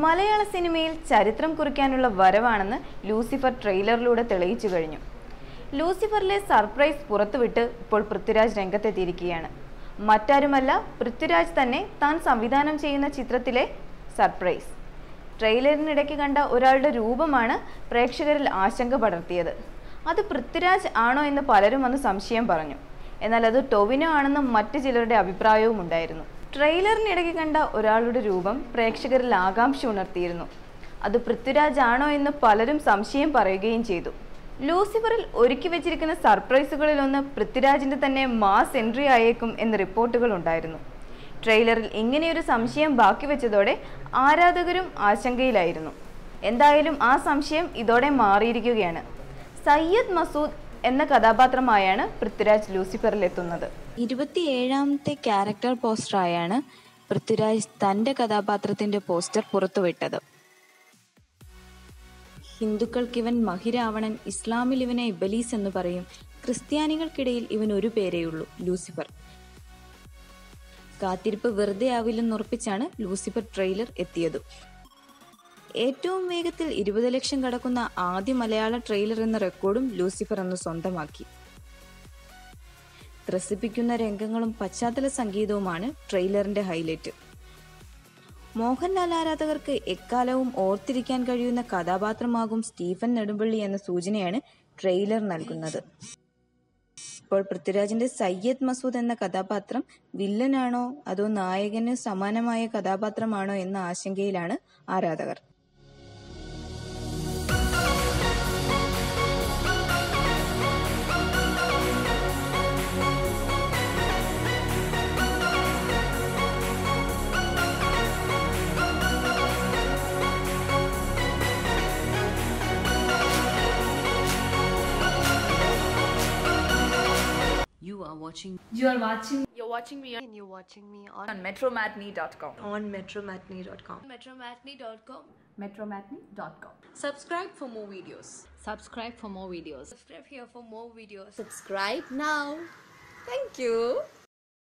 മലയാള സിനിമയിൽ ചരിത്രം കുറിക്കാനുള്ള വരവാണെന്ന് ലൂസിഫർ ട്രെയിലറിലൂടെ തെളിയിച്ചു കഴിഞ്ഞു. ലൂസിഫറിലെ സർപ്രൈസ് പുറത്തുവിട്ട് ഇപ്പോൾ പൃഥ്വിരാജ് രംഗത്തെത്തിയിരിക്കുകയാണ്. മറ്റാരുമല്ല, പൃഥ്വിരാജ് തന്നെ താൻ സംവിധാനം ചെയ്യുന്ന ചിത്രത്തിലെ സർപ്രൈസ്. ട്രെയിലറിനിടയ്ക്ക് കണ്ട ഒരാളുടെ രൂപമാണ് പ്രേക്ഷകരിൽ ആശങ്ക പടർത്തിയത്. അത് പൃഥ്വിരാജ് ആണോ എന്ന് പലരും അന്ന് സംശയം പറഞ്ഞു. എന്നാൽ അത് ടൊവിനോ ആണെന്നും മറ്റു ചിലരുടെ അഭിപ്രായവും ഉണ്ടായിരുന്നു. ട്രെയിലറിനിടയ്ക്ക് കണ്ട ഒരാളുടെ രൂപം പ്രേക്ഷകരിൽ ആകാംക്ഷ ഉണർത്തിയിരുന്നു. അത് പൃഥ്വിരാജ് ആണോ എന്ന് പലരും സംശയം പറയുകയും ചെയ്തു. ലൂസിഫറിൽ ഒരുക്കി വെച്ചിരിക്കുന്ന സർപ്രൈസുകളിലൊന്ന് പൃഥ്വിരാജിന്റെ തന്നെ മാസ് എൻട്രി ആയേക്കും എന്ന് റിപ്പോർട്ടുകൾ ഉണ്ടായിരുന്നു. ട്രെയിലറിൽ ഇങ്ങനെയൊരു സംശയം ബാക്കി വെച്ചതോടെ ആരാധകരും ആശങ്കയിലായിരുന്നു. എന്തായാലും ആ സംശയം ഇതോടെ മാറിയിരിക്കുകയാണ്. സയ്യദ് മസൂദ് എന്ന കഥാപാത്രമായാണ് പൃഥ്വിരാജ് ലൂസിഫറിൽ എത്തുന്നത്. 27ാമത്തെ ക്യാരക്ടർ പോസ്റ്ററായാണ് പൃഥ്വിരാജ് തൻ്റെ കഥാപാത്രത്തിൻ്റെ പോസ്റ്റർ പുറത്തുവിട്ടത്. ഹിന്ദുക്കൾക്കിവൻ മഹിരാവണൻ, ഇസ്ലാമിൽ ഇവനെ ഇബലീസ് എന്ന് പറയും, ക്രിസ്ത്യാനികൾക്കിടയിൽ ഇവൻ ഒരു പേരേയുള്ളൂ, ലൂസിഫർ. കാത്തിരിപ്പ് വെറുതെ ആവില്ലെന്നുറപ്പിച്ചാണ് ലൂസിഫർ ട്രെയിലർ എത്തിയത്. ഏറ്റവും വേഗത്തിൽ 20 ലക്ഷം കടക്കുന്ന ആദ്യ മലയാള ട്രെയിലർ എന്ന റെക്കോർഡും ലൂസിഫർ അന്ന് സ്വന്തമാക്കി. ത്രസിപ്പിക്കുന്ന രംഗങ്ങളും പശ്ചാത്തല സംഗീതവുമാണ് ട്രെയിലറിന്റെ ഹൈലൈറ്റ്. മോഹൻലാൽ ആരാധകർക്ക് എക്കാലവും ഓർത്തിരിക്കാൻ കഴിയുന്ന കഥാപാത്രമാകും സ്റ്റീഫൻ നെടുമ്പള്ളി എന്ന സൂചനയാണ് ട്രെയിലർ നൽകുന്നത്. ഇപ്പോൾ പൃഥ്വിരാജിന്റെ സയ്യദ് മസൂദ് എന്ന കഥാപാത്രം വില്ലനാണോ അതോ നായകന് സമാനമായ കഥാപാത്രമാണോ എന്ന ആശങ്കയിലാണ് ആരാധകർ. You're watching me and you're watching me on metromatney.com. on metromatney.com. metromatney.com. Subscribe for more videos. Subscribe for more videos. Subscribe here for more videos. Subscribe now. Thank you.